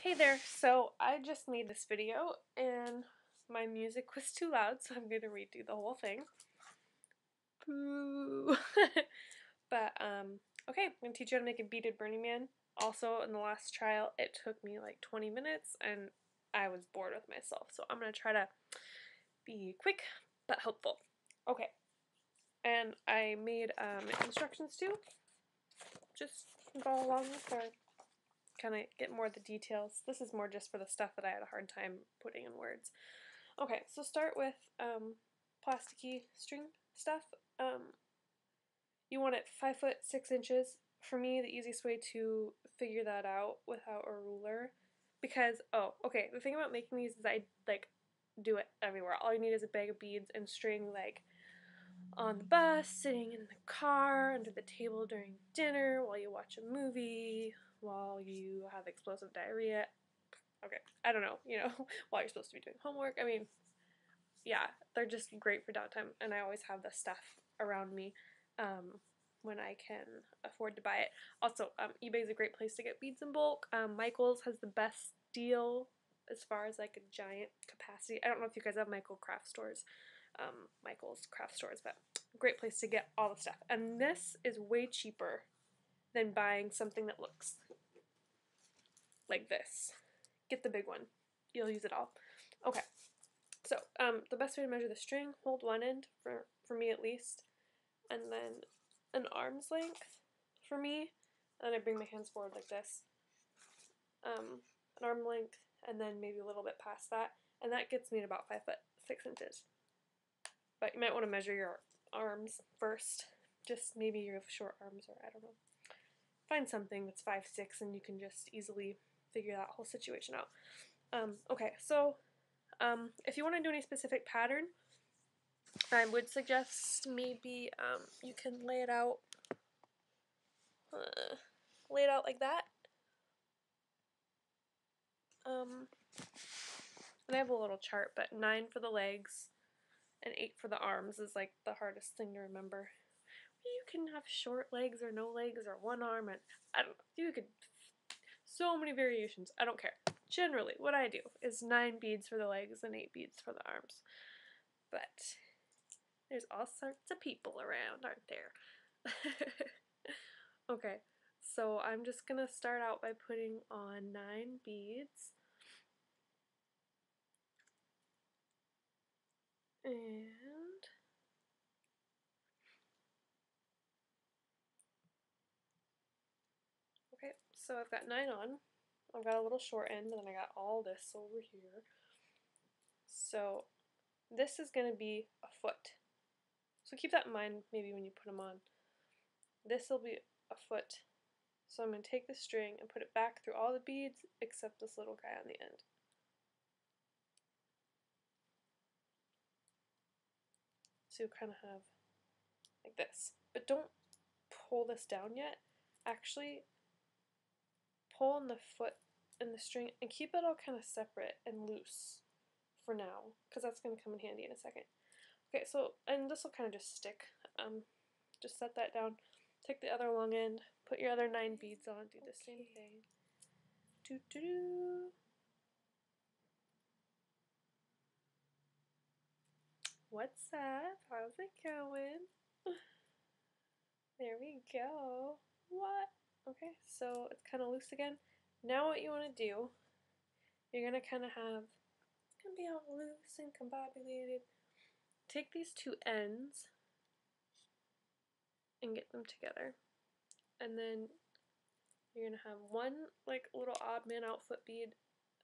Hey there, so I just made this video and my music was too loud, so I'm going to redo the whole thing. Boo! But, okay, I'm going to teach you how to make a beaded Burning Man. Also, in the last trial, it took me like 20 minutes and I was bored with myself, so I'm going to try to be quick but helpful. Okay, and I made instructions too. Just follow along with or kind of get more of the details. This is more just for the stuff that I had a hard time putting in words. Okay, so start with plasticky string stuff. You want it 5 foot 6 inches. For me, the easiest way to figure that out without a ruler, because okay, the thing about making these is I like do it everywhere. All you need is a bag of beads and string, like on the bus, sitting in the car, under the table during dinner, while you watch a movie, while you have explosive diarrhea. Okay, I don't know, while you're supposed to be doing homework. I mean, yeah, they're just great for downtime, and I always have this stuff around me when I can afford to buy it. Also, eBay is a great place to get beads in bulk. Michaels has the best deal as far as like a giant capacity. I don't know if you guys have Michael's craft stores, but great place to get all the stuff. And this is way cheaper than buying something that looks like this. Get the big one. You'll use it all. Okay. So, the best way to measure the string, hold one end, for me at least, and then an arm's length for me, and I bring my hands forward like this, an arm length, and then maybe a little bit past that, and that gets me at about 5 foot 6 inches. But you might want to measure your arms first, just maybe you have short arms, or I don't know. Find something that's 5'6" and you can just easily figure that whole situation out. Okay, so if you want to do any specific pattern, I would suggest maybe you can lay it out like that. And I have a little chart, but 9 for the legs and 8 for the arms is like the hardest thing to remember. You can have short legs or no legs or one arm, and I don't know. You could, so many variations. I don't care. Generally, what I do is 9 beads for the legs and 8 beads for the arms. But there's all sorts of people around, aren't there? Okay, so I'm just going to start out by putting on 9 beads. And okay, so I've got 9 on. I've got a little short end, and then I got all this over here. So this is going to be a foot. So keep that in mind maybe when you put them on. This will be a foot. So I'm going to take the string and put it back through all the beads except this little guy on the end. So you kind of have like this. But don't pull this down yet. Actually, pull on the foot and the string and keep it all kind of separate and loose for now, because that's going to come in handy in a second. Okay, so, and this will kind of just stick. Just set that down. Take the other long end, put your other 9 beads on, do the same thing. Doo -doo -doo. What's up? How's it going? There we go. What? Okay, so it's kind of loose again. Now what you want to do, you're going to kind of have, it's going to be all loose and combobulated. Take these 2 ends and get them together. And then you're going to have one like little odd man out foot bead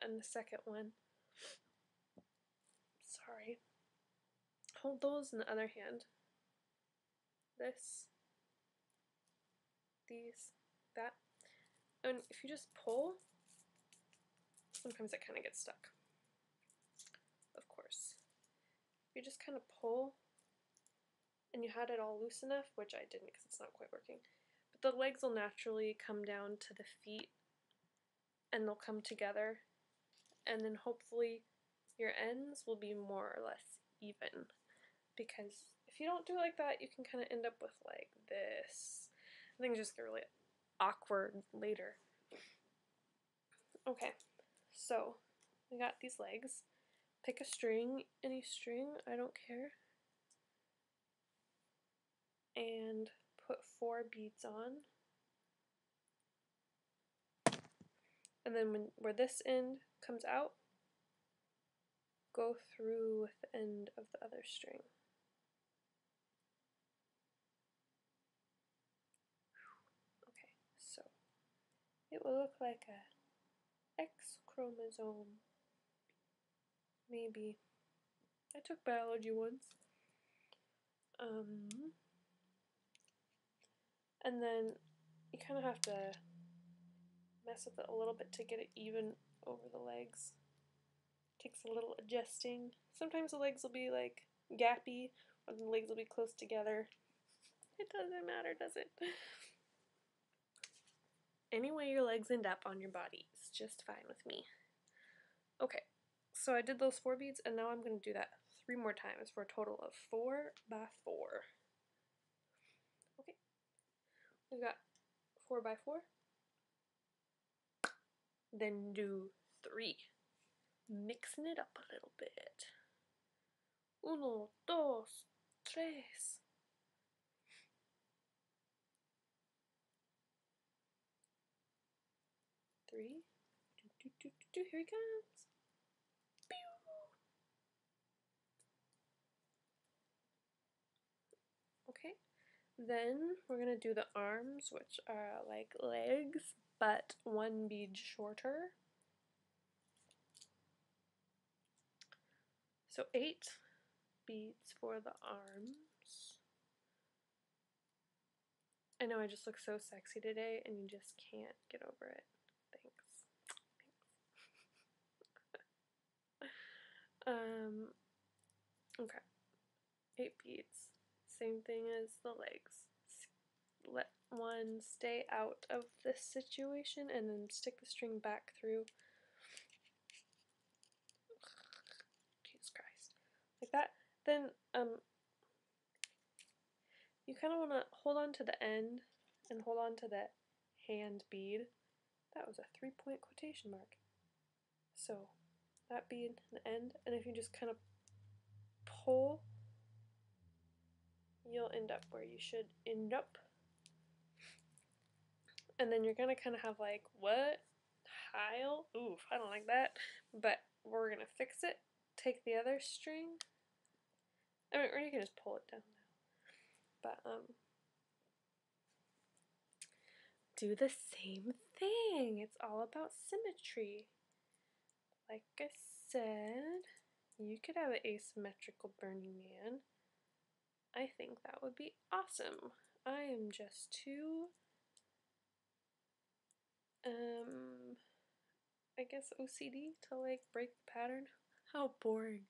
and the second one. Sorry. Hold those in the other hand. This, these, that. And if you just pull, sometimes it kind of gets stuck. Of course. If you just kind of pull and you had it all loose enough, which I didn't because it's not quite working, but the legs will naturally come down to the feet and they'll come together, and then hopefully your ends will be more or less even, because if you don't do it like that, you can kind of end up with like this. Things just get really awkward later. Okay, So we got these legs. Pick a string, any string, I don't care. And put 4 beads on. And then where this end comes out, go through with the end of the other string. Okay, so it will look like a X chromosome. Maybe. I took biology once. And then you kind of have to mess with it a little bit to get it even over the legs. Takes a little adjusting. Sometimes the legs will be like gappy, or the legs will be close together. It doesn't matter, does it? Any way your legs end up on your body is just fine with me. Okay, so I did those 4 beads, and now I'm going to do that 3 more times for a total of 4 by 4. Okay, we got 4 by 4. Then do 3. Mixing it up a little bit. 1, 2, 3. 3. Here he comes. Pew. Okay, then we're gonna do the arms, which are like legs, but 1 bead shorter. So 8 beads for the arms. I know I just look so sexy today, and you just can't get over it. Thanks. Okay. 8 beads. Same thing as the legs. Let one stay out of this situation, and then stick the string back through. Jesus Christ. Like that. Then, you kind of want to hold on to the end and hold on to that hand bead. That was a 3-point quotation mark. So that bead, the end, and if you just kind of pull, you'll end up where you should end up. And then you're gonna kind of have like, what? Tile? Oof, I don't like that. But we're gonna fix it. Take the other string. I mean, or you can just pull it down now. But do the same thing. It's all about symmetry. Like I said, you could have an asymmetrical Burning Man. I think that would be awesome. I am just too, I guess OCD to like break the pattern. How boring.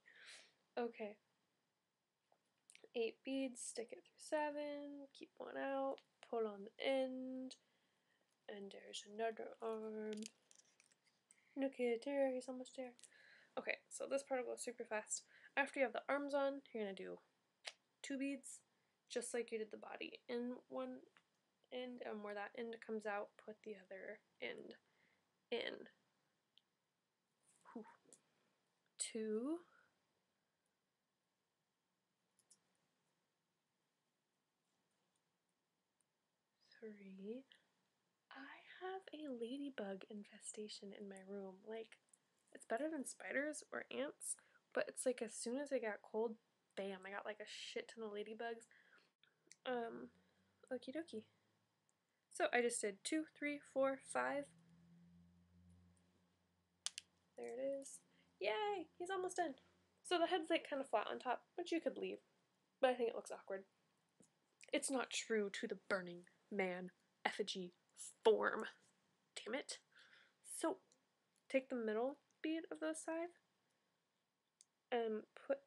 Okay. 8 beads, stick it through 7, keep one out, pull on the end, and there's another arm. Look at there, he's almost there. Okay, so this part will go super fast. After you have the arms on, you're gonna do 2 beads, just like you did the body. In one end, and where that end comes out, put the other end in. 2. 3. I have a ladybug infestation in my room. Like, it's better than spiders or ants, but it's like as soon as it got cold, bam, I got like a shit ton of ladybugs. Okie dokie. So I just did 2, 3, 4, 5. There it is. Yay! He's almost done. So the head's like kind of flat on top, which you could leave, but I think it looks awkward. It's not true to the Burning Man effigy form. Damn it. So, take the middle bead of the side and put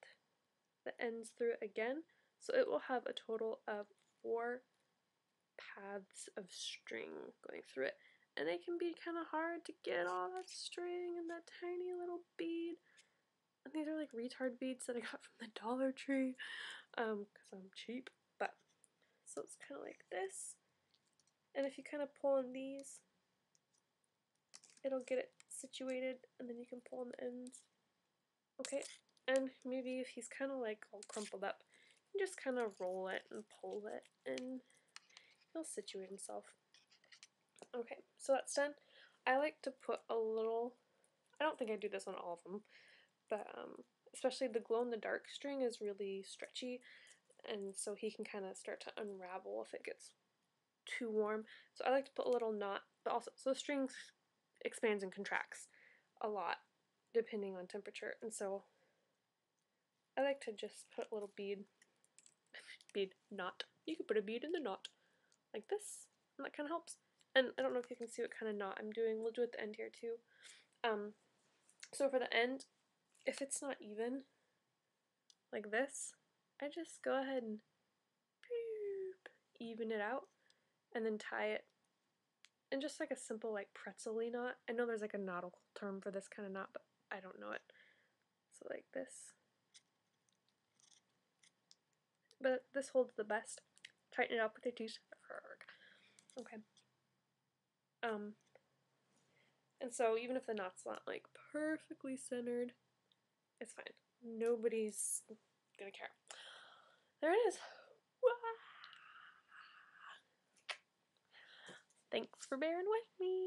the ends through it again, so it will have a total of 4 paths of string going through it. And it can be kind of hard to get all that string and that tiny little bead. And these are like retard beads that I got from the Dollar Tree, because I'm cheap. But, so it's kind of like this. And if you kind of pull on these, it'll get it situated, and then you can pull on the ends. Okay, and maybe if he's kind of like all crumpled up, you just kind of roll it and pull it, and he'll situate himself. Okay, so that's done. I like to put a little, I don't think I do this on all of them, but especially the glow-in-the-dark string is really stretchy, and so he can kind of start to unravel if it gets too warm. So I like to put a little knot, but also, so the string expands and contracts a lot depending on temperature, and so I like to just put a little bead knot. You could put a bead in the knot like this, and that kind of helps. And I don't know if you can see what kind of knot I'm doing. We'll do it at the end here too. So for the end, if it's not even like this, I just go ahead and even it out and then tie it in just like a simple like pretzel-y knot. I know there's like a nautical term for this kind of knot, but I don't know it. So like this. But this holds the best. Tighten it up with your teeth. Okay. And so even if the knot's not like perfectly centered, it's fine. Nobody's gonna care. There it is. Thanks for bearing with me.